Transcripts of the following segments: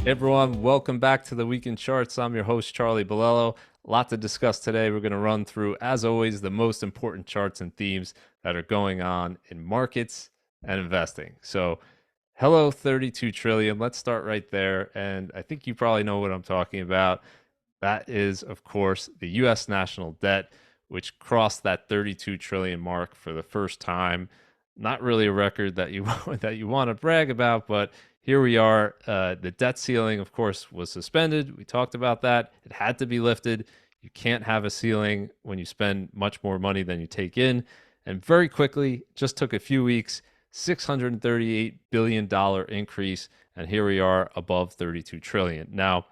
Hey everyone, welcome back to the Weekend Charts. I'm your host, Charlie Bilello. A lot to discuss today. We're going to run through, as always, the most important charts and themes that are going on in markets and investing. So, hello, 32 trillion. Let's start right there. And I think you probably know what I'm talking about. That is, of course, the US national debt, which crossed that 32 trillion mark for the first time. Not really a record that you that you want to brag about, but here we are. The debt ceiling, of course, was suspended. We talked about that. It had to be lifted. You can't have a ceiling when you spend much more money than you take in. And very quickly, just took a few weeks, $638 billion increase. And here we are above 32 trillion. Now,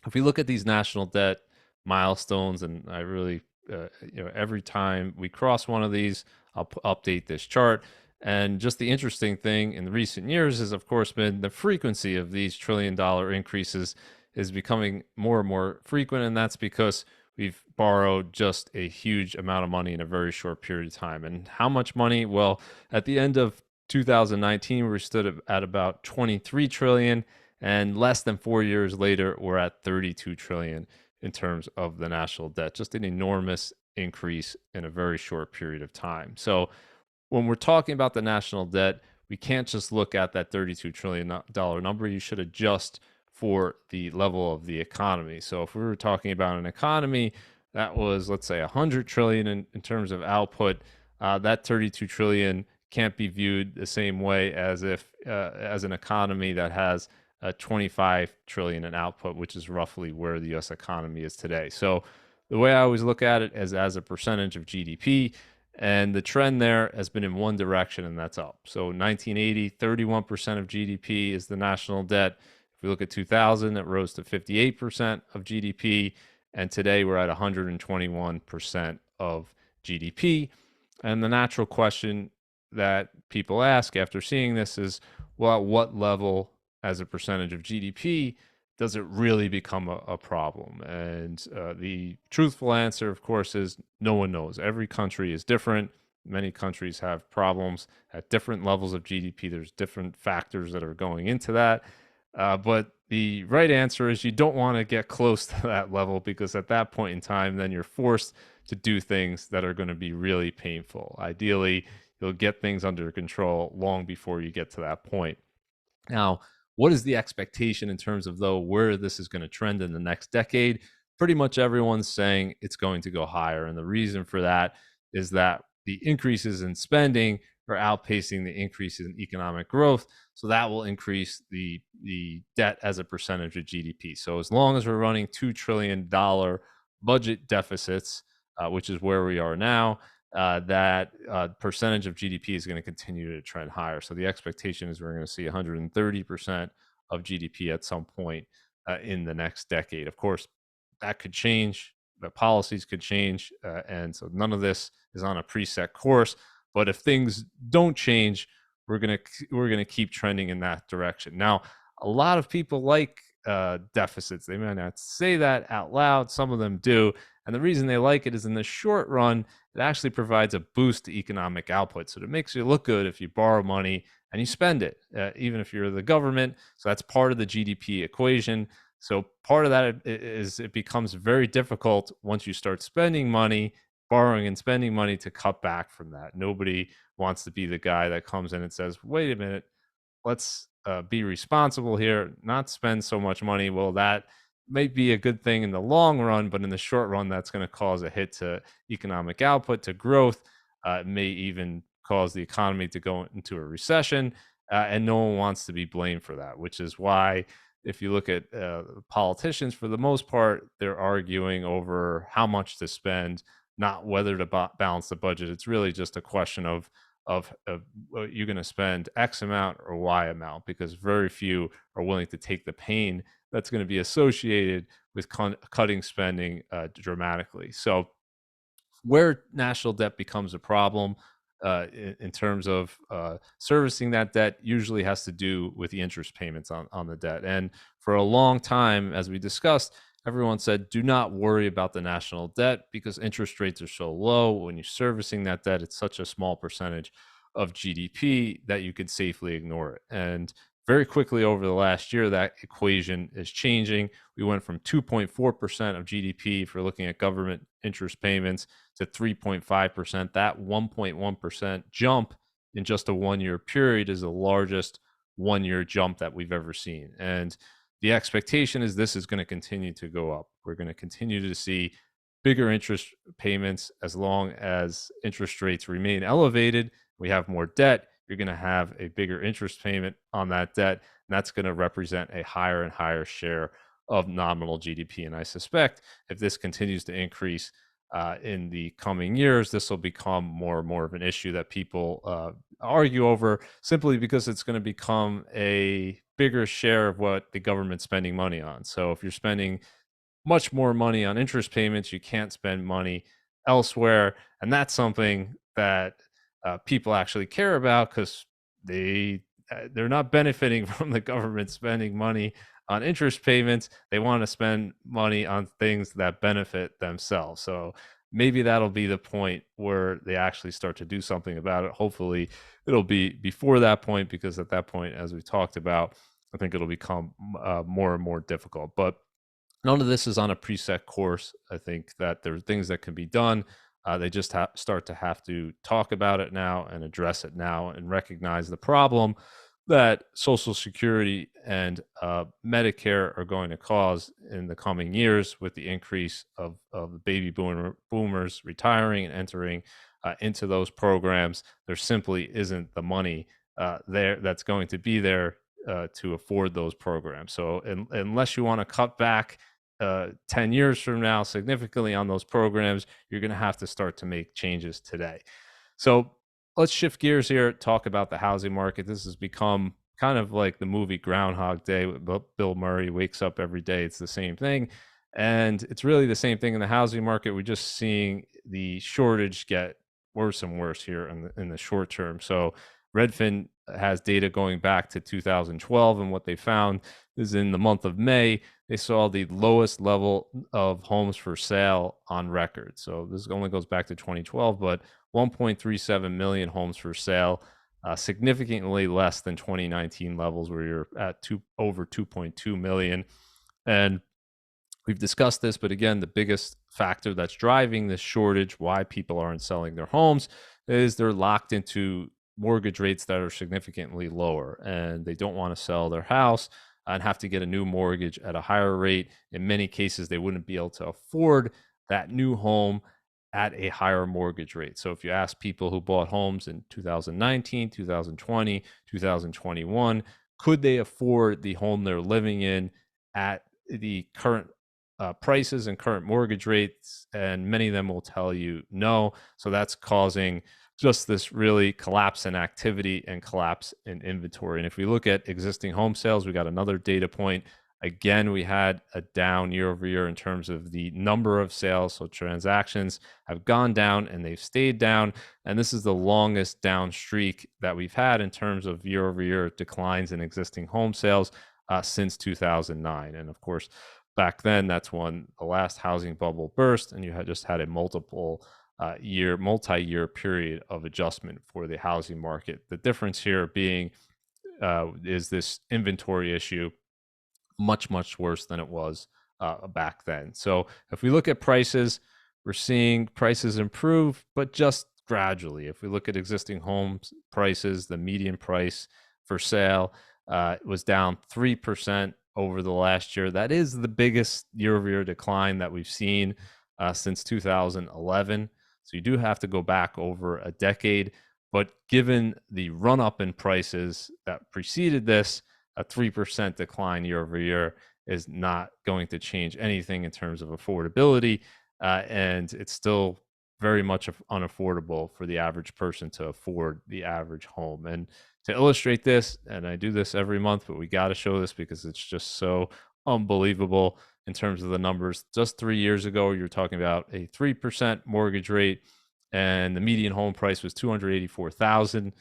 if we look at these national debt milestones, and I really, every time we cross one of these, I'll update this chart. And just the interesting thing in the recent years has, of course, been the frequency of these $1 trillion increases is becoming more and more frequent. And that's because we've borrowed just a huge amount of money in a very short period of time. And how much money? Well, at the end of 2019, we stood at about 23 trillion, and less than 4 years later, we're at 32 trillion in terms of the national debt. Just an enormous increase in a very short period of time. So when we're talking about the national debt, we can't just look at that $32 trillion number. You should adjust for the level of the economy. So if we were talking about an economy that was, let's say, 100 trillion in terms of output, that 32 trillion can't be viewed the same way as if as an economy that has 25 trillion in output, which is roughly where the US economy is today. So the way I always look at it is as a percentage of GDP, and the trend there has been in one direction, and that's up. So 1980, 31% of GDP is the national debt. If we look at 2000, it rose to 58% of GDP, and today we're at 121% of GDP. And the natural question that people ask after seeing this is, well, at what level as a percentage of GDP does it really become a problem? And the truthful answer, of course, is no one knows. Every country is different. Many countries have problems at different levels of GDP. There's different factors that are going into that. But the right answer is you don't want to get close to that level, because at that point in time, then you're forced to do things that are going to be really painful. Ideally, you'll get things under control long before you get to that point. Now, what is the expectation in terms of, though, where this is going to trend in the next decade? Pretty much everyone's saying it's going to go higher. And the reason for that is that the increases in spending are outpacing the increases in economic growth. So that will increase the debt as a percentage of GDP. So as long as we're running $2 trillion budget deficits, which is where we are now, that percentage of GDP is going to continue to trend higher. So the expectation is we're going to see 130% of GDP at some point in the next decade. Of course, that could change. The policies could change, and so none of this is on a preset course. But if things don't change, we're gonna keep trending in that direction. Now, a lot of people like deficits. They might not say that out loud. Some of them do, and the reason they like it is in the short run, it actually provides a boost to economic output. So it makes you look good if you borrow money and you spend it, even if you're the government. So that's part of the GDP equation. So part of that is it becomes very difficult once you start spending money, borrowing and spending money, to cut back from that. Nobody wants to be the guy that comes in and says, wait a minute, let's be responsible here, not spend so much money. Well, that may be a good thing in the long run, but in the short run, that's going to cause a hit to economic output, to growth. It may even cause the economy to go into a recession, and no one wants to be blamed for that, which is why if you look at politicians, for the most part, they're arguing over how much to spend, not whether to balance the budget. It's really just a question of you're going to spend X amount or Y amount, because very few are willing to take the pain that's going to be associated with cutting spending dramatically. So where national debt becomes a problem in terms of servicing that debt usually has to do with the interest payments on the debt. And for a long time, as we discussed, everyone said, do not worry about the national debt because interest rates are so low. When you're servicing that debt, it's such a small percentage of GDP that you can safely ignore it. And Very quickly over the last year, that equation is changing. We went from 2.4% of GDP, if we're looking at government interest payments, to 3.5%. That 1.1% jump in just a 1 year period is the largest 1 year jump that we've ever seen. And the expectation is this is going to continue to go up. We're going to continue to see bigger interest payments as long as interest rates remain elevated. We have more debt. You're going to have a bigger interest payment on that debt. And that's going to represent a higher and higher share of nominal GDP. And I suspect if this continues to increase in the coming years, this will become more and more of an issue that people argue over, simply because it's going to become a bigger share of what the government's spending money on. So if you're spending much more money on interest payments, you can't spend money elsewhere. And that's something that people actually care about, because they're not benefiting from the government spending money on interest payments. They want to spend money on things that benefit themselves. So maybe that'll be the point where they actually start to do something about it. Hopefully it'll be before that point, because at that point, as we talked about, I think it'll become more and more difficult. But none of this is on a preset course. I think that there are things that can be done. They just start to have to talk about it now and address it now and recognize the problem that Social Security and Medicare are going to cause in the coming years, with the increase of the baby boomers retiring and entering into those programs. There simply isn't the money there that's going to be there to afford those programs. So unless you want to cut back 10 years from now significantly on those programs, you're going to have to start to make changes today. So let's shift gears here, talk about the housing market. This has become kind of like the movie Groundhog Day. Bill Murray wakes up every day, it's the same thing. And it's really the same thing in the housing market. We're just seeing the shortage get worse and worse here in the short term. So Redfin has data going back to 2012, and what they found is in the month of May, they saw the lowest level of homes for sale on record. So this only goes back to 2012, but 1.37 million homes for sale, significantly less than 2019 levels, where you're at over 2.2 million. And we've discussed this, but again, the biggest factor that's driving this shortage, why people aren't selling their homes, is they're locked into mortgage rates that are significantly lower, and they don't want to sell their house and have to get a new mortgage at a higher rate. In many cases, they wouldn't be able to afford that new home at a higher mortgage rate. So if you ask people who bought homes in 2019, 2020, 2021, could they afford the home they're living in at the current prices and current mortgage rates? And many of them will tell you no. So that's causing just this really collapse in activity and collapse in inventory. And if we look at existing home sales, we got another data point. Again, we had a down year over year in terms of the number of sales. So transactions have gone down and they've stayed down. And this is the longest down streak that we've had in terms of year over year declines in existing home sales since 2009. And of course, back then, that's when the last housing bubble burst, and you had just had a multi-year period of adjustment for the housing market. The difference here being is this inventory issue, much worse than it was back then. So if we look at prices, we're seeing prices improve, but just gradually. If we look at existing homes prices, the median price for sale was down 3% over the last year. That is the biggest year-over-year decline that we've seen since 2011. So you do have to go back over a decade. But given the run-up in prices that preceded this, a 3% decline year over year is not going to change anything in terms of affordability. And it's still very much unaffordable for the average person to afford the average home. And to illustrate this, and I do this every month, but we got to show this because it's just so unbelievable in terms of the numbers. Just 3 years ago, you're talking about a 3% mortgage rate, and the median home price was $284,000.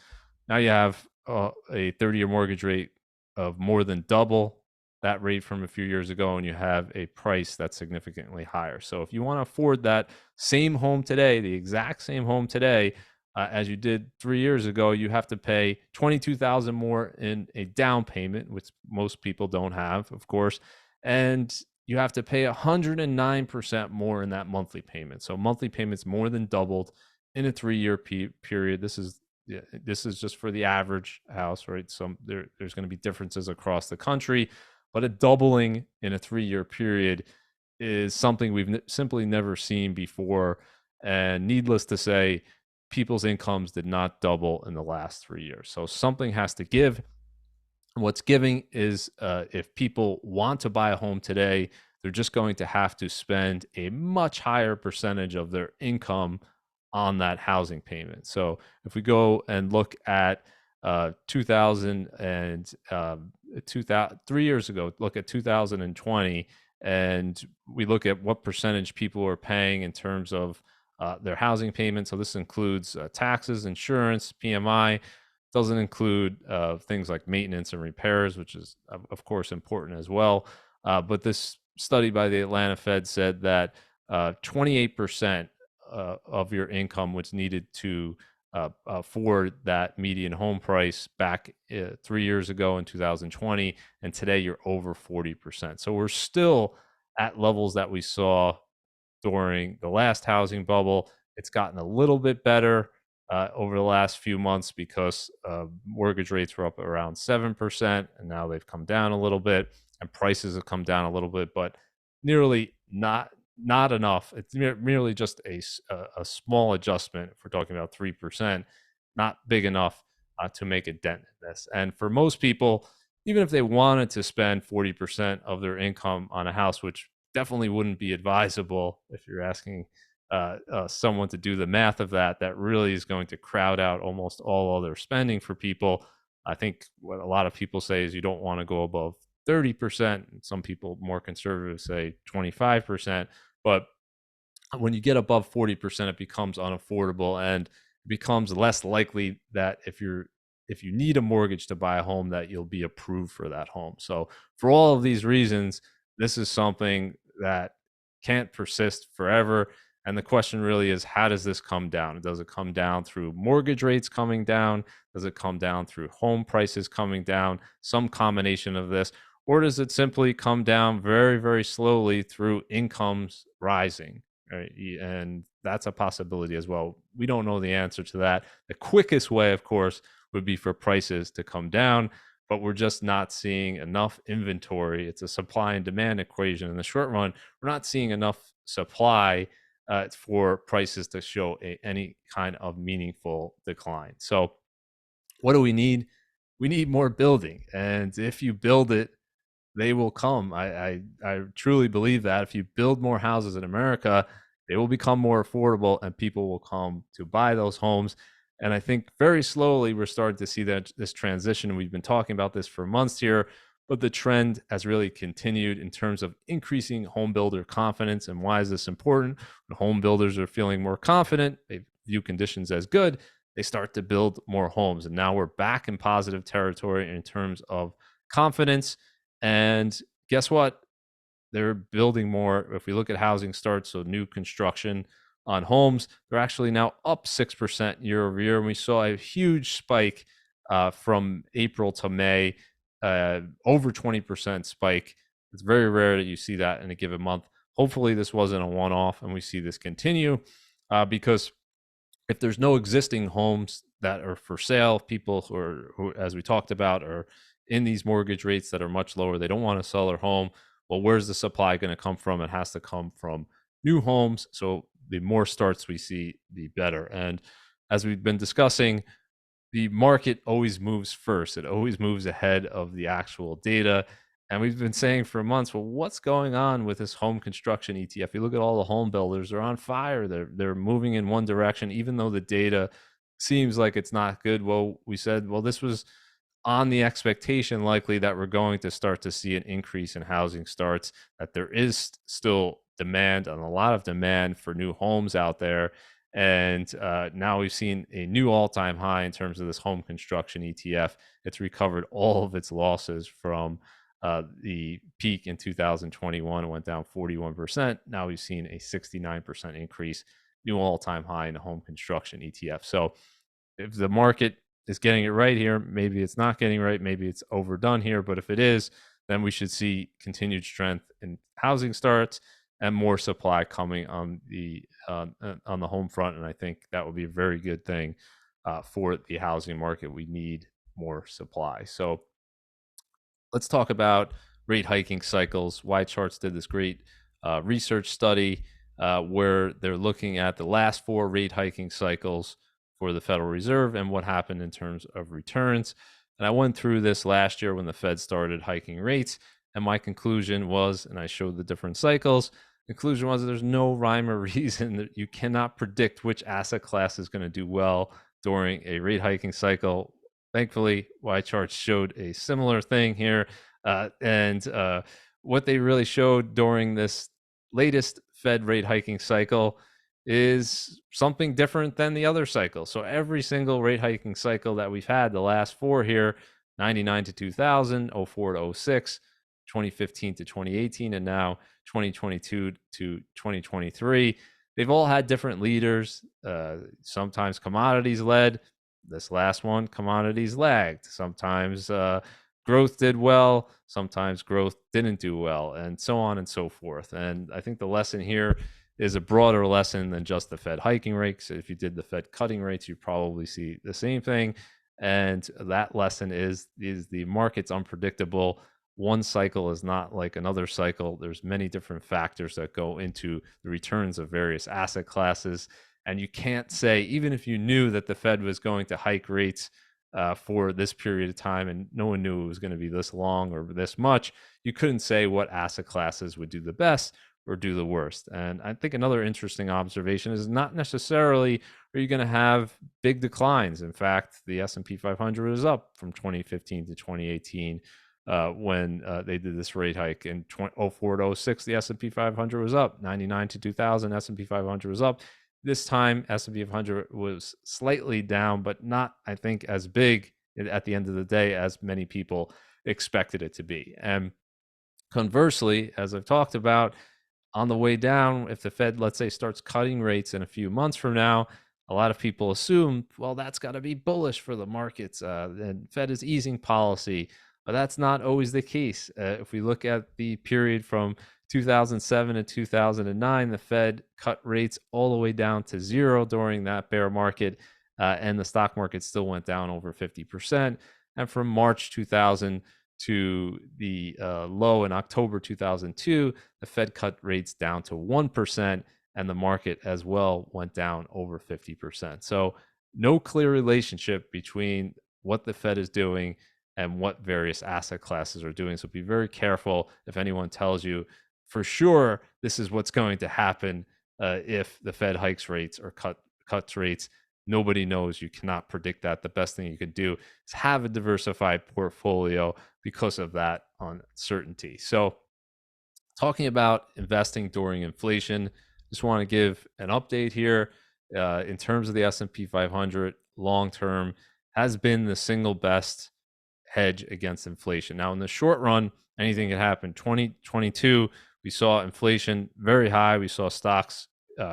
Now you have a 30-year mortgage rate of more than double that rate from a few years ago, and you have a price that's significantly higher. So if you want to afford that same home today, the exact same home today, as you did 3 years ago, you have to pay 22,000 more in a down payment, which most people don't have, of course, and you have to pay 109% more in that monthly payment. So monthly payments more than doubled in a 3-year period. This is just for the average house, right? There's going to be differences across the country, but a doubling in a 3-year period is something we've simply never seen before. And needless to say, people's incomes did not double in the last 3 years. So something has to give. What's giving is if people want to buy a home today, they're just going to have to spend a much higher percentage of their income on that housing payment. So if we go and look at 2000 and 3 years ago, look at 2020, and we look at what percentage people are paying in terms of their housing payment. So this includes taxes, insurance, PMI. Doesn't include things like maintenance and repairs, which is of course important as well. But this study by the Atlanta Fed said that 28% of your income was needed to afford that median home price back 3 years ago in 2020, and today you're over 40%. So we're still at levels that we saw during the last housing bubble. It's gotten a little bit better over the last few months because mortgage rates were up around 7%, and now they've come down a little bit, and prices have come down a little bit, but nearly not enough. It's merely just a small adjustment. If we're talking about 3%, not big enough to make a dent in this. And for most people, even if they wanted to spend 40% of their income on a house, which definitely wouldn't be advisable if you're asking someone to do the math of that, that really is going to crowd out almost all other spending for people. I think what a lot of people say is you don't want to go above 30%. Some people more conservative say 25%. But when you get above 40%, it becomes unaffordable, and it becomes less likely that if you need a mortgage to buy a home, that you'll be approved for that home. So for all of these reasons, this is something that can't persist forever. And the question really is, how does this come down? Does it come down through mortgage rates coming down? Does it come down through home prices coming down? Some combination of this? Or does it simply come down very, very slowly through incomes rising? Right? And that's a possibility as well. We don't know the answer to that. The quickest way, of course, would be for prices to come down, but we're just not seeing enough inventory. It's a supply and demand equation. In the short run, we're not seeing enough supply for prices to show any kind of meaningful decline. So what do we need? We need more building. And if you build it, they will come. I truly believe that if you build more houses in America, they will become more affordable and people will come to buy those homes. And I think very slowly we're starting to see that this transition. We've been talking about this for months here, but the trend has really continued in terms of increasing home builder confidence. And why is this important? When home builders are feeling more confident, they view conditions as good, they start to build more homes. And now we're back in positive territory in terms of confidence. And guess what? They're building more. If we look at housing starts, so new construction on homes, they're actually now up 6% year over year. And we saw a huge spike from April to May, over 20% spike. It's very rare that you see that in a given month. Hopefully this wasn't a one-off and we see this continue because if there's no existing homes that are for sale, people who, as we talked about, are in these mortgage rates that are much lower, they don't want to sell their home. Well, where's the supply going to come from? It has to come from new homes. So the more starts we see, the better. And as we've been discussing, the market always moves first. It always moves ahead of the actual data. And we've been saying for months, well, what's going on with this home construction ETF? You look at all the home builders, they're on fire. They're moving in one direction, even though the data seems like it's not good. Well, we said, well, this was on the expectation likely that we're going to start to see an increase in housing starts, that there is still demand and a lot of demand for new homes out there. And now we've seen a new all-time high in terms of this home construction ETF. It's recovered all of its losses from the peak in 2021. It went down 41%. Now we've seen a 69% increase new all-time high in the home construction ETF. So if the market is getting it right here, maybe it's not getting right, maybe it's overdone here, but if it is, then we should see continued strength in housing starts and more supply coming on the home front, and I think that would be a very good thing for the housing market. We need more supply. So let's talk about rate hiking cycles. Y Charts did this great research study where they're looking at the last 4 rate hiking cycles for the Federal Reserve and what happened in terms of returns. And I went through this last year when the Fed started hiking rates, and my conclusion was, and I showed the different cycles, conclusion was there's no rhyme or reason that you cannot predict which asset class is going to do well during a rate hiking cycle. Thankfully, Y Charts showed a similar thing here. And what they really showed during this latest Fed rate hiking cycle is something different than the other cycle. So every single rate hiking cycle that we've had, the last 4 here, 99 to 2000, 04 to 06, 2015 to 2018, and now 2022 to 2023, they've all had different leaders. Sometimes commodities led. This last one, commodities lagged. Sometimes growth did well. Sometimes growth didn't do well, and so on and so forth. And I think the lesson here is a broader lesson than just the Fed hiking rates. If you did the Fed cutting rates, you'd probably see the same thing. And that lesson is the market's unpredictable. One cycle is not like another cycle. There's many different factors that go into the returns of various asset classes. And you can't say, even if you knew that the Fed was going to hike rates for this period of time, and no one knew it was going to be this long or this much, you couldn't say what asset classes would do the best or do the worst. And I think another interesting observation is not necessarily are you going to have big declines. In fact, the S&P 500 is up from 2015 to 2018 when they did this rate hike. In 04 to 06, the S&P 500 was up. 99 to 2000, S&P 500 was up. This time, S&P 500 was slightly down, but not, I think, as big at the end of the day as many people expected it to be. And conversely, as I've talked about, on the way down, if the Fed, let's say, starts cutting rates in a few months from now, a lot of people assume, well, that's got to be bullish for the markets. And Fed is easing policy, but that's not always the case. If we look at the period from 2007 to 2009, the Fed cut rates all the way down to 0 during that bear market, and the stock market still went down over 50%. And from March 2000 to the low in October 2002, the Fed cut rates down to 1%, and the market as well went down over 50%. So no clear relationship between what the Fed is doing and what various asset classes are doing. So be very careful if anyone tells you for sure this is what's going to happen if the Fed hikes rates or cuts rates. Nobody knows. You cannot predict that. The best thing you could do is have a diversified portfolio because of that uncertainty. So talking about investing during inflation, just want to give an update here. In terms of the S&P 500, long-term has been the single best hedge against inflation. Now, in the short run, anything can happen. 2022, we saw inflation very high. We saw stocks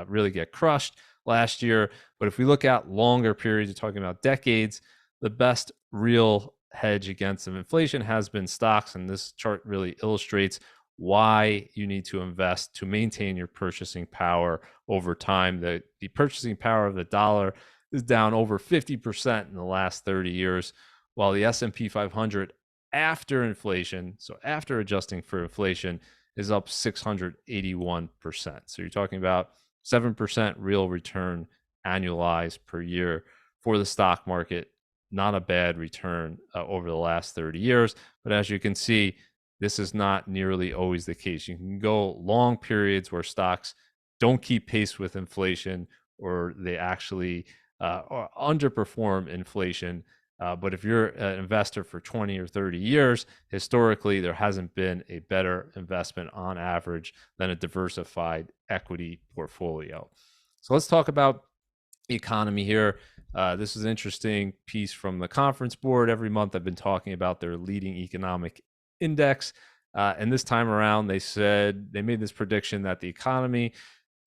really get crushed last year. But if we look at longer periods, you're talking about decades, the best real hedge against inflation has been stocks. And this chart really illustrates why you need to invest to maintain your purchasing power over time. The purchasing power of the dollar is down over 50% in the last 30 years, while the S&P 500 after inflation, so after adjusting for inflation, is up 681%. So you're talking about 7% real return annualized per year for the stock market. Not a bad return over the last 30 years. But as you can see, this is not nearly always the case. You can go long periods where stocks don't keep pace with inflation, or they actually underperform inflation. But if you're an investor for 20 or 30 years, historically, there hasn't been a better investment on average than a diversified equity portfolio. So let's talk about the economy here. This is an interesting piece from the Conference Board. Every month I've been talking about their leading economic index. And this time around, they said they made this prediction that the economy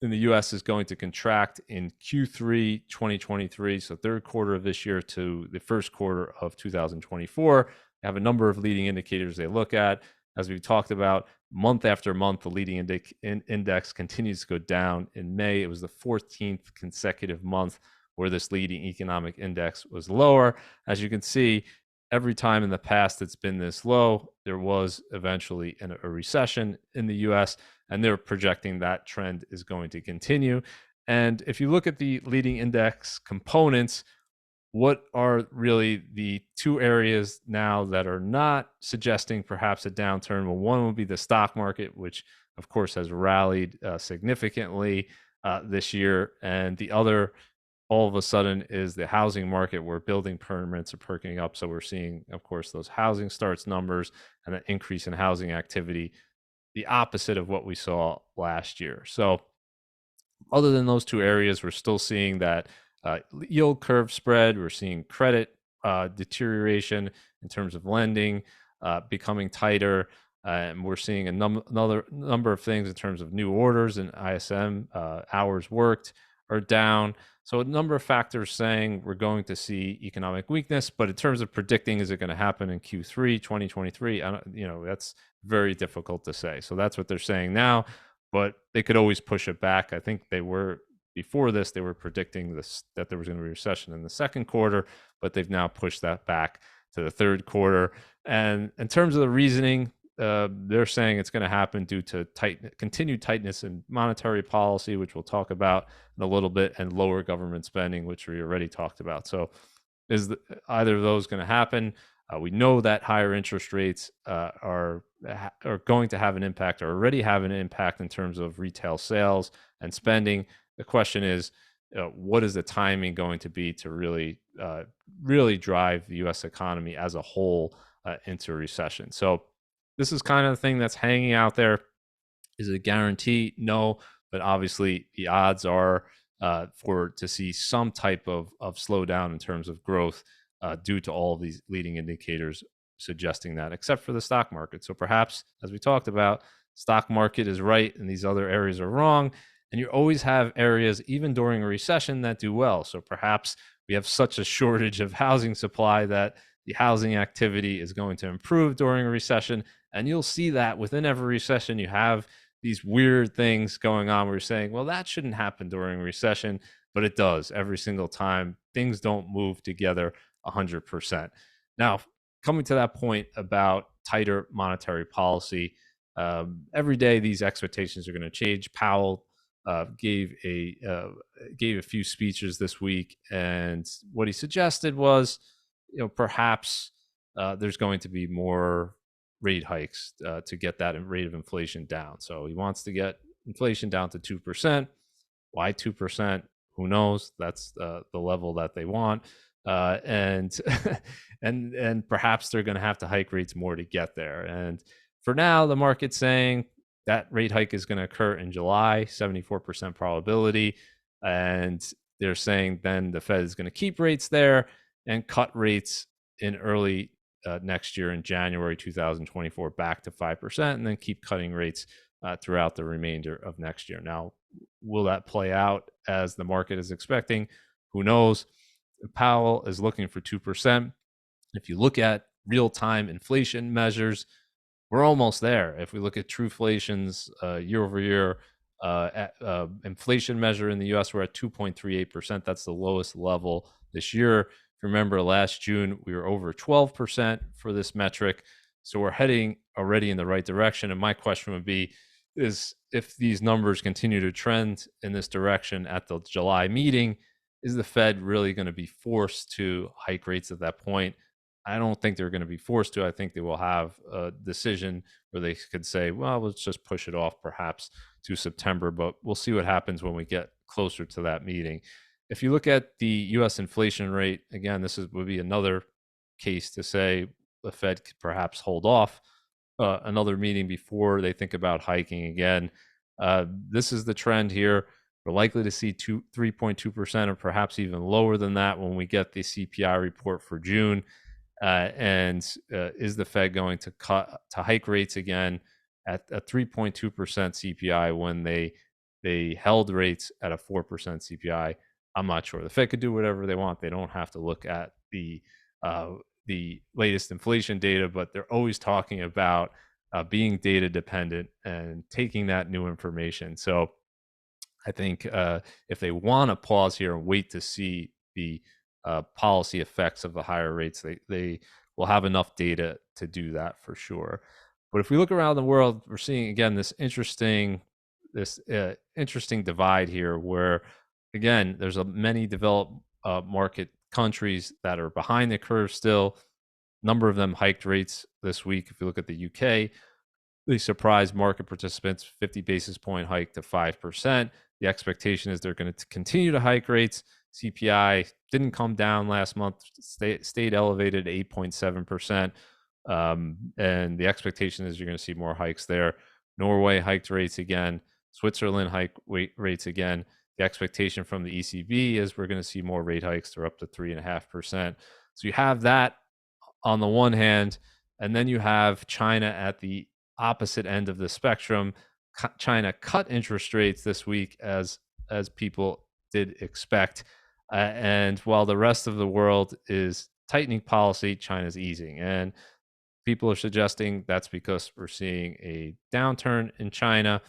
in the US is going to contract in Q3 2023, so third quarter of this year to the first quarter of 2024. They have a number of leading indicators they look at. As we've talked about, month after month, the leading index continues to go down. In May, it was the 14th consecutive month where this leading economic index was lower. As you can see, every time in the past it's been this low, there was eventually a recession in the US, and they're projecting that trend is going to continue. And if you look at the leading index components, what are really the two areas now that are not suggesting perhaps a downturn? Well, one would be the stock market, which of course has rallied significantly this year, and the other all of a sudden is the housing market, where building permits are perking up. So we're seeing, of course, those housing starts numbers and an increase in housing activity, the opposite of what we saw last year. So other than those two areas, we're still seeing that yield curve spread. We're seeing credit deterioration in terms of lending becoming tighter. And we're seeing another number of things in terms of new orders and ISM hours worked are down. So a number of factors saying we're going to see economic weakness, but in terms of predicting, is it going to happen in Q3 2023? That's very difficult to say. So that's what they're saying now, but they could always push it back. I think they were before this, they were predicting that there was going to be a recession in the second quarter, but they've now pushed that back to the third quarter. And in terms of the reasoning, they're saying it's going to happen due to continued tightness in monetary policy, which we'll talk about in a little bit, and lower government spending, which we already talked about. So is either of those going to happen? We know that higher interest rates are going to have an impact, or already have an impact in terms of retail sales and spending. The question is, what is the timing going to be to really drive the U.S. economy as a whole into a recession? So this is kind of the thing that's hanging out there. Is it a guarantee? No, but obviously the odds are to see some type of slowdown in terms of growth due to all of these leading indicators suggesting that, except for the stock market. So perhaps, as we talked about, stock market is right and these other areas are wrong. And you always have areas, even during a recession, that do well. So perhaps we have such a shortage of housing supply that the housing activity is going to improve during a recession. And you'll see that within every recession, you have these weird things going on where you're saying, well, that shouldn't happen during a recession, but it does every single time. Things don't move together 100%. Now, coming to that point about tighter monetary policy, every day these expectations are going to change. Powell gave a few speeches this week, and what he suggested was, perhaps there's going to be more rate hikes to get that rate of inflation down. So he wants to get inflation down to 2%. Why 2%? Who knows? That's the level that they want. And and perhaps they're going to have to hike rates more to get there. And for now, the market's saying that rate hike is going to occur in July, 74% probability. And they're saying then the Fed is going to keep rates there and cut rates in early next year in January 2024 back to 5%, and then keep cutting rates throughout the remainder of next year. Now, will that play out as the market is expecting? Who knows? Powell is looking for 2%. If you look at real-time inflation measures, we're almost there. If we look at Truflation's year-over-year inflation measure in the U.S., we're at 2.38%. That's the lowest level this year. If you remember, last June, we were over 12% for this metric. So we're heading already in the right direction. And my question would be, is if these numbers continue to trend in this direction at the July meeting, is the Fed really going to be forced to hike rates at that point? I don't think they're going to be forced to. I think they will have a decision where they could say, well, let's just push it off perhaps to September, but we'll see what happens when we get closer to that meeting. If you look at the U.S. inflation rate, again, would be another case to say the Fed could perhaps hold off another meeting before they think about hiking again. This is the trend here. We're likely to see 3.2% or perhaps even lower than that when we get the CPI report for June. Is the Fed going to hike rates again at 3.2% CPI when they they held rates at a 4% CPI. I'm not sure. The Fed could do whatever they want. They don't have to look at uh, the latest inflation data, but they're always talking about being data dependent and taking that new information. So I think if they want to pause here and wait to see the policy effects of the higher rates, they will have enough data to do that for sure. But if we look around the world, we're seeing again this interesting divide here, where again there's many developed market countries that are behind the curve still. Number of them hiked rates this week. If you look at the UK, they surprised market participants, 50 basis point hike to 5%. The expectation is they're going to continue to hike rates. CPI didn't come down last month, stayed elevated at 8.7%. And the expectation is you're going to see more hikes there. Norway hiked rates again. Switzerland hiked rates again. The expectation from the ECB is we're going to see more rate hikes. They're up to 3.5%. So you have that on the one hand, and then you have China at the opposite end of the spectrum. China cut interest rates this week as people did expect, and while the rest of the world is tightening policy, China's easing, and people are suggesting that's because we're seeing a downturn in China.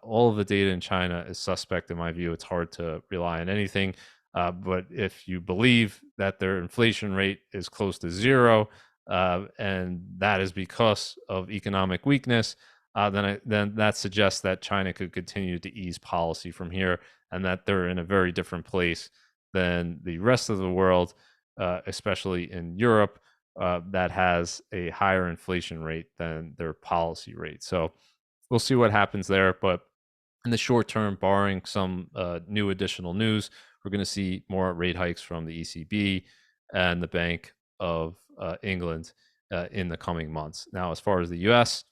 All of the data in China is suspect in my view. It's hard to rely on anything. But if you believe that their inflation rate is close to zero, and that is because of economic weakness, then that suggests that China could continue to ease policy from here, and that they're in a very different place than the rest of the world, especially in Europe, that has a higher inflation rate than their policy rate. So we'll see what happens there. But in the short term, barring some new additional news, we're going to see more rate hikes from the ECB and the Bank of England in the coming months. Now, as far as the U.S.,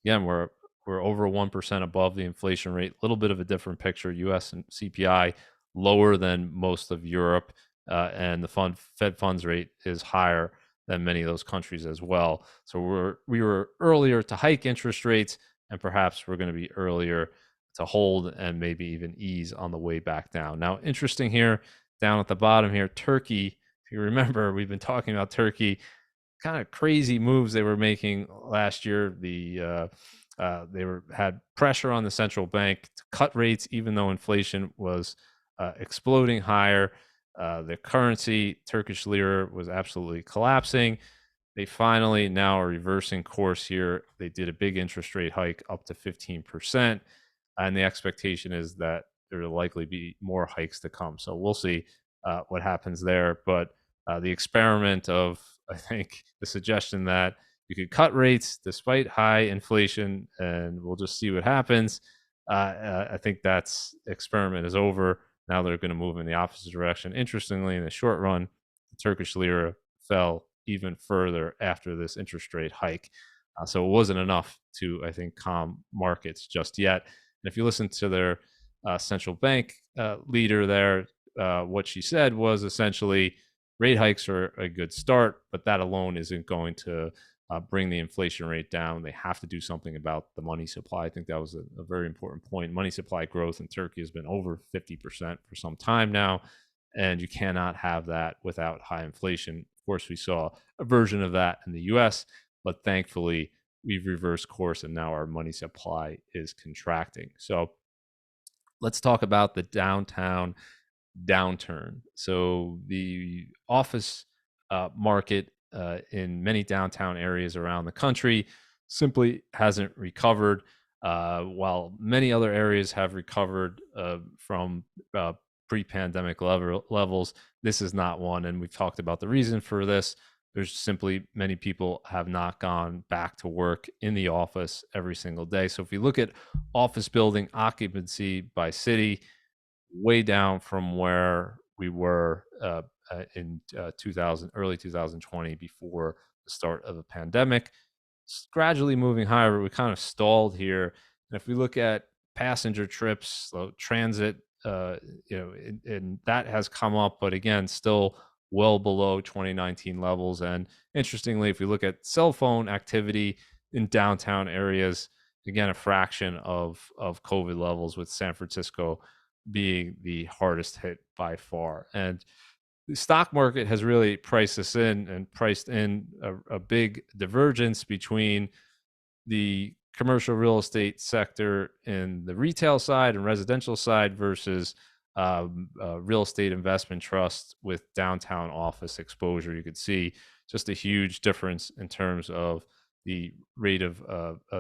again, we're over 1% above the inflation rate. A little bit of a different picture. U.S. and CPI lower than most of Europe, and the Fed funds rate is higher than many of those countries as well. So we were earlier to hike interest rates, and perhaps we're going to be earlier to hold and maybe even ease on the way back down. Now, interesting here, down at the bottom here, Turkey. If you remember, we've been talking about Turkey, kind of crazy moves they were making last year. They had pressure on the central bank to cut rates, even though inflation was exploding higher. The currency, Turkish lira, was absolutely collapsing. They finally now are reversing course here. They did a big interest rate hike up to 15%. And the expectation is that there will likely be more hikes to come. So we'll see what happens there. But the experiment of, I think, the suggestion that you could cut rates despite high inflation and we'll just see what happens. I think that's experiment is over. Now they're going to move in the opposite direction. Interestingly, in the short run, the Turkish lira fell even further after this interest rate hike. So it wasn't enough to, I think, calm markets just yet. And if you listen to their central bank leader there, what she said was essentially rate hikes are a good start, but that alone isn't going to bring the inflation rate down. They have to do something about the money supply. I think that was a very important point. Money supply growth in Turkey has been over 50% for some time now, and you cannot have that without high inflation. Of course, we saw a version of that in the US, but thankfully, we've reversed course and now our money supply is contracting. So let's talk about the downtown downturn. So the office market in many downtown areas around the country simply hasn't recovered, while many other areas have recovered from pre-pandemic levels. This is not one, and we've talked about the reason for this. There's simply many people have not gone back to work in the office every single day. So if you look at office building occupancy by city, way down from where we were in early 2020 before the start of the pandemic. It's gradually moving higher, but we kind of stalled here. And if we look at passenger trips, transit, and that has come up, but again, still well below 2019 levels. And interestingly, if we look at cell phone activity in downtown areas, again, a fraction of COVID levels, with San Francisco being the hardest hit by far. And the stock market has really priced this in and priced in a big divergence between the commercial real estate sector in the retail side and residential side versus real estate investment trust with downtown office exposure. You could see just a huge difference in terms of the rate of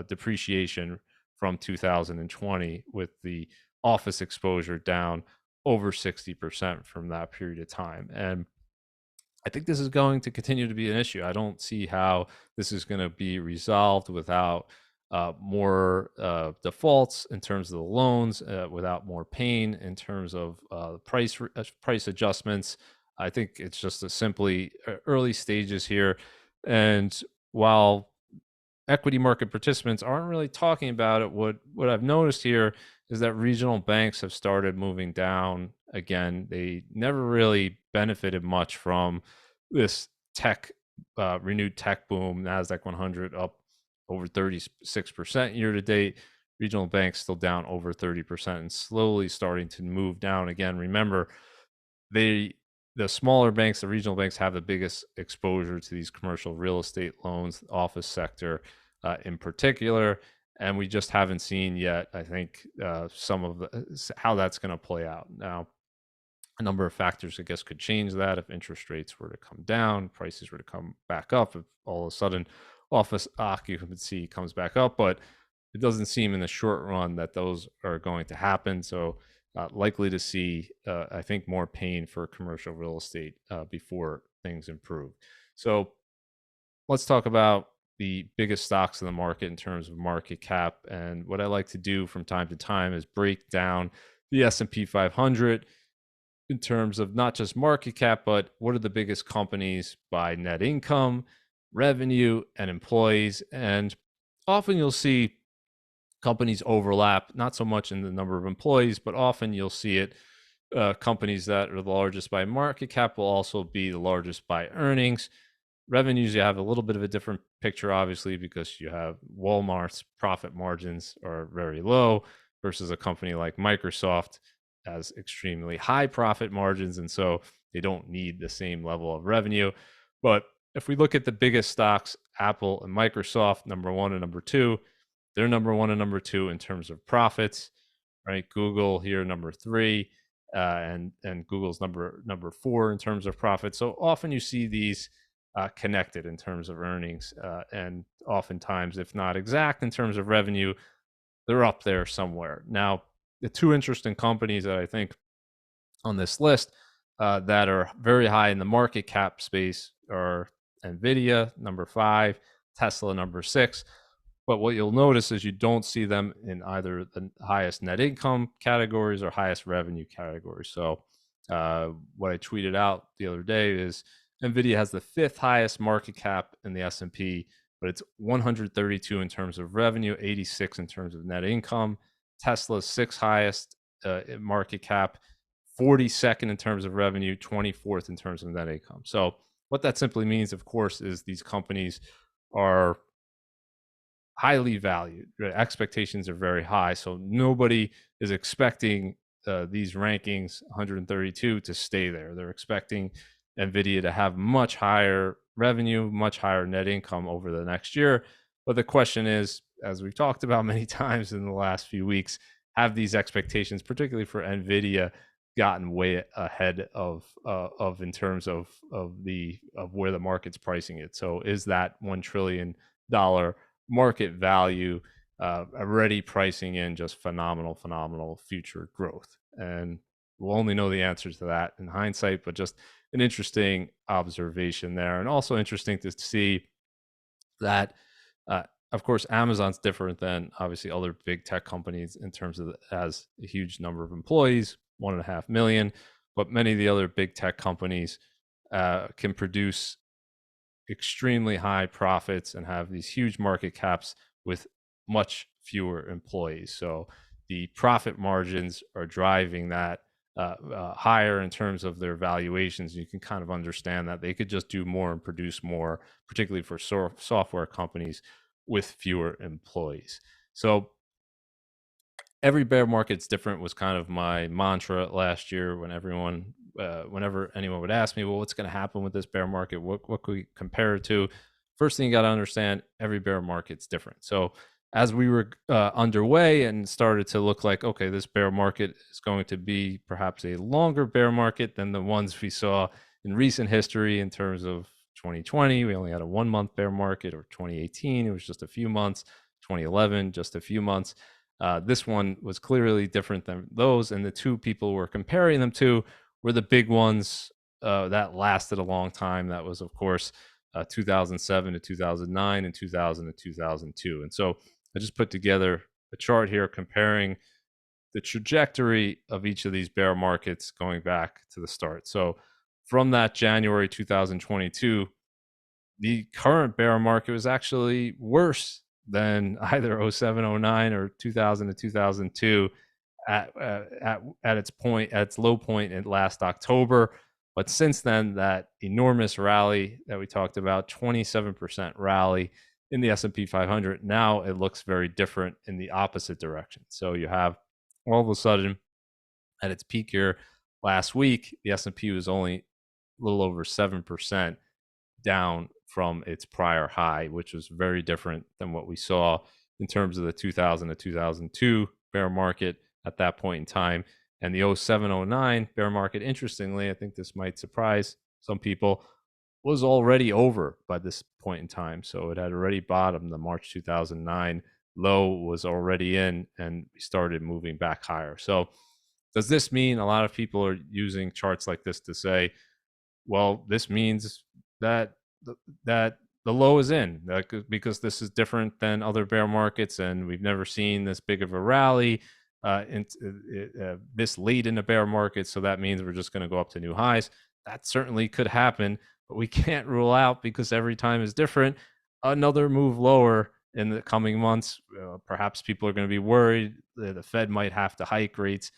depreciation from 2020, with the office exposure down over 60% from that period of time. And I think this is going to continue to be an issue. I don't see how this is going to be resolved without more defaults in terms of the loans, without more pain in terms of price adjustments. I think it's just a simply early stages here, and while equity market participants aren't really talking about it, what I've noticed here is that regional banks have started moving down again. They never really benefited much from this renewed tech boom. Nasdaq 100 up over 36% year to date. Regional banks still down over 30% and slowly starting to move down again. Remember, they the smaller banks, the regional banks, have the biggest exposure to these commercial real estate loans, office sector in particular, and we just haven't seen yet, I think, some of how that's going to play out. Now, a number of factors, I guess, could change that. If interest rates were to come down, prices were to come back up, if all of a sudden office occupancy comes back up, but it doesn't seem in the short run that those are going to happen. So likely to see, I think, more pain for commercial real estate before things improve. So let's talk about the biggest stocks in the market in terms of market cap. And what I like to do from time to time is break down the S&P 500 in terms of not just market cap, but what are the biggest companies by net income, revenue, and employees. And often you'll see companies overlap, not so much in the number of employees, but often you'll see it. Companies that are the largest by market cap will also be the largest by earnings. Revenues, you have a little bit of a different picture, obviously, because you have Walmart's profit margins are very low versus a company like Microsoft has extremely high profit margins, and so they don't need the same level of revenue. But if we look at the biggest stocks, Apple and Microsoft, number one and number two, they're number one and number two in terms of profits, right? Google here, number three, and Google's number four in terms of profits. So often you see these connected in terms of earnings, and oftentimes, if not exact in terms of revenue, they're up there somewhere. Now, the two interesting companies that I think on this list that are very high in the market cap space are Nvidia, number five, Tesla, number six. But what you'll notice is you don't see them in either the highest net income categories or highest revenue categories. So what I tweeted out the other day is Nvidia has the fifth highest market cap in the S&P, but it's 132 in terms of revenue, 86 in terms of net income. Tesla's sixth highest market cap, 42nd in terms of revenue, 24th in terms of net income. So what that simply means, of course, is these companies are highly valued. Expectations are very high, so nobody is expecting these rankings 132 to stay there. They're expecting Nvidia to have much higher revenue, much higher net income over the next year. But the question is, as we've talked about many times in the last few weeks, have these expectations, particularly for Nvidia, gotten way ahead of in terms of where the market's pricing it? So is that $1 trillion market value already pricing in just phenomenal future growth? And we'll only know the answer to that in hindsight, but just an interesting observation there. And also interesting to see that, of course, Amazon's different than obviously other big tech companies in terms of has a huge number of employees, 1.5 million, but many of the other big tech companies can produce extremely high profits and have these huge market caps with much fewer employees. So the profit margins are driving that higher in terms of their valuations. You can kind of understand that they could just do more and produce more, particularly for software companies with fewer employees. So every bear market's different was kind of my mantra last year when whenever anyone would ask me, well, what's going to happen with this bear market? What could we compare it to? First thing you got to understand, every bear market's different. So as we were underway and started to look like, okay, this bear market is going to be perhaps a longer bear market than the ones we saw in recent history in terms of 2020, we only had a 1 month bear market, or 2018, it was just a few months, 2011, just a few months. This one was clearly different than those, and the two people we're comparing them to were the big ones that lasted a long time. That was, of course, 2007 to 2009 and 2000 to 2002. And so I just put together a chart here comparing the trajectory of each of these bear markets going back to the start. So from that January 2022, the current bear market was actually worse than either 07, 09, or 2000 to 2002 at its point, at its low point in last October. But since then, that enormous rally that we talked about, 27% rally in the S&P 500, now it looks very different in the opposite direction. So you have all of a sudden at its peak here last week, the S&P was only a little over 7% down from its prior high, which was very different than what we saw in terms of the 2000 to 2002 bear market at that point in time. And the 0709 bear market, interestingly, I think this might surprise some people, was already over by this point in time. So it had already bottomed. The March 2009 low was already in, and we started moving back higher. So does this mean a lot of people are using charts like this to say, well, this means that that the low is in, because this is different than other bear markets, and we've never seen this big of a rally this late in the bear market. So that means we're just going to go up to new highs. That certainly could happen, but we can't rule out, because every time is different, another move lower in the coming months. Perhaps people are going to be worried that the Fed might have to hike rates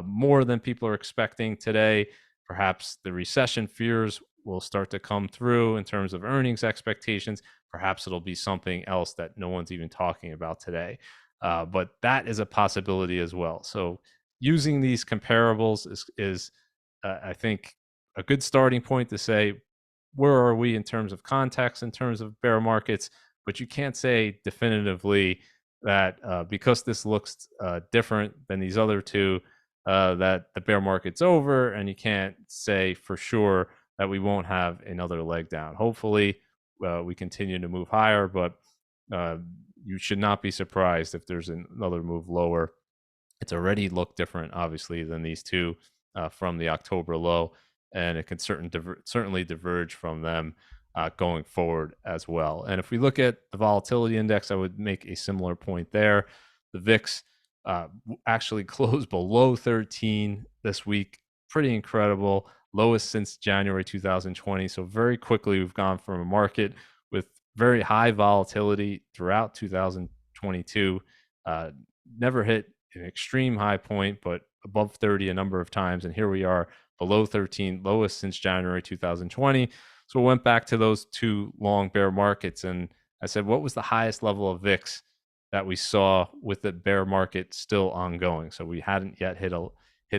more than people are expecting today. Perhaps the recession fears will start to come through in terms of earnings expectations. Perhaps it'll be something else that no one's even talking about today. But that is a possibility as well. So using these comparables is I think, a good starting point to say, where are we in terms of context, in terms of bear markets? But you can't say definitively that because this looks different than these other two, that the bear market's over, and you can't say for sure that we won't have another leg down. Hopefully, we continue to move higher, but you should not be surprised if there's another move lower. It's already looked different, obviously, than these two from the October low, and it can certainly diverge from them going forward as well. And if we look at the volatility index, I would make a similar point there. The VIX actually closed below 13 this week. Pretty incredible. Lowest since January 2020. So very quickly, we've gone from a market with very high volatility throughout 2022. Never hit an extreme high point, but above 30 a number of times. And here we are below 13, lowest since January 2020. So we went back to those two long bear markets. And I said, what was the highest level of VIX that we saw with the bear market still ongoing? So we hadn't yet hit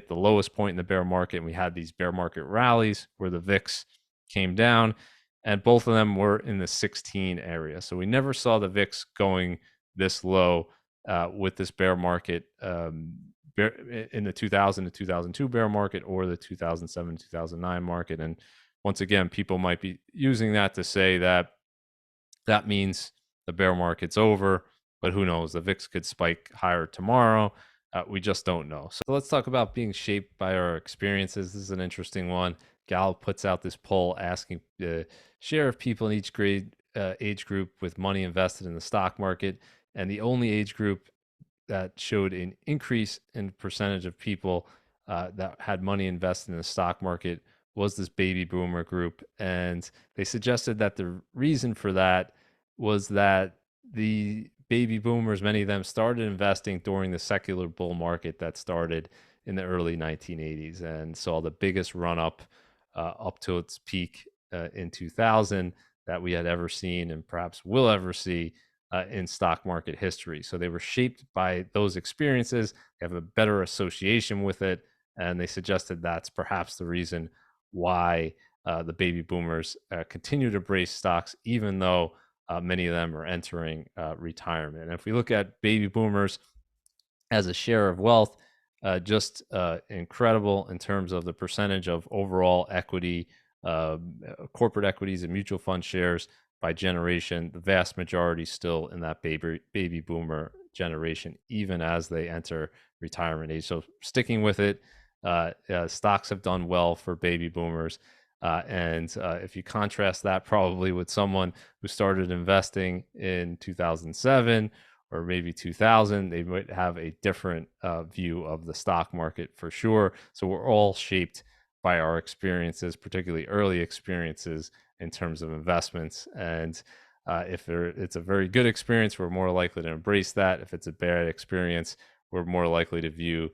the lowest point in the bear market, and we had these bear market rallies where the VIX came down, and both of them were in the 16 area. So we never saw the VIX going this low with this bear market in the 2000 to 2002 bear market, or the 2007 2009 market. And once again, people might be using that to say that that means the bear market's over, but who knows? The VIX could spike higher tomorrow. We just don't know. So let's talk about being shaped by our experiences. This is an interesting one. Gallup puts out this poll asking the share of people in each age group with money invested in the stock market, and the only age group that showed an increase in percentage of people that had money invested in the stock market was this baby boomer group. And they suggested that the reason for that was that the baby boomers, many of them started investing during the secular bull market that started in the early 1980s and saw the biggest run up to its peak in 2000 that we had ever seen, and perhaps will ever see in stock market history. So they were shaped by those experiences. They have a better association with it, and they suggested that's perhaps the reason why the baby boomers continue to brace stocks, even though many of them are entering retirement. And if we look at baby boomers as a share of wealth, just incredible in terms of the percentage of overall equity, corporate equities, and mutual fund shares by generation. The vast majority still in that baby boomer generation, even as they enter retirement age. So sticking with it, stocks have done well for baby boomers. And if you contrast that probably with someone who started investing in 2007 or maybe 2000, they might have a different view of the stock market for sure. So we're all shaped by our experiences, particularly early experiences in terms of investments. And if it's a very good experience, we're more likely to embrace that. If it's a bad experience, we're more likely to view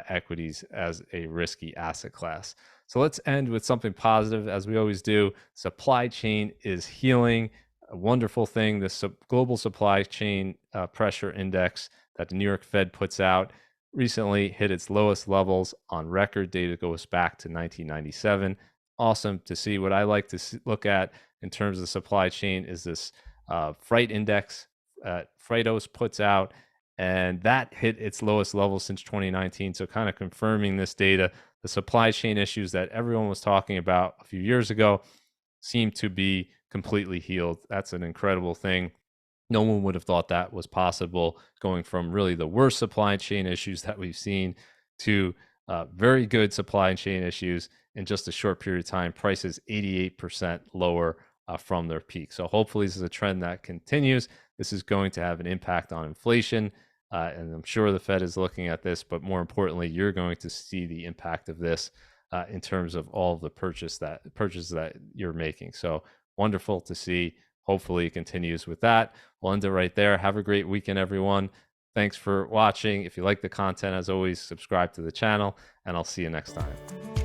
equities as a risky asset class. So let's end with something positive, as we always do. Supply chain is healing. A wonderful thing. The global supply chain pressure index that the New York Fed puts out recently hit its lowest levels on record. Data goes back to 1997. Awesome to see. What I like to look at in terms of supply chain is this freight index Freightos puts out, and that hit its lowest level since 2019. So kind of confirming this data, the supply chain issues that everyone was talking about a few years ago seem to be completely healed. That's an incredible thing. No one would have thought that was possible, going from really the worst supply chain issues that we've seen to very good supply chain issues in just a short period of time. Prices 88% lower from their peak. So hopefully this is a trend that continues. This is going to have an impact on inflation. And I'm sure the Fed is looking at this, but more importantly, you're going to see the impact of this in terms of all of the purchases that you're making. So wonderful to see. Hopefully it continues with that. We'll end it right there. Have a great weekend, everyone. Thanks for watching. If you like the content, as always, subscribe to the channel, and I'll see you next time.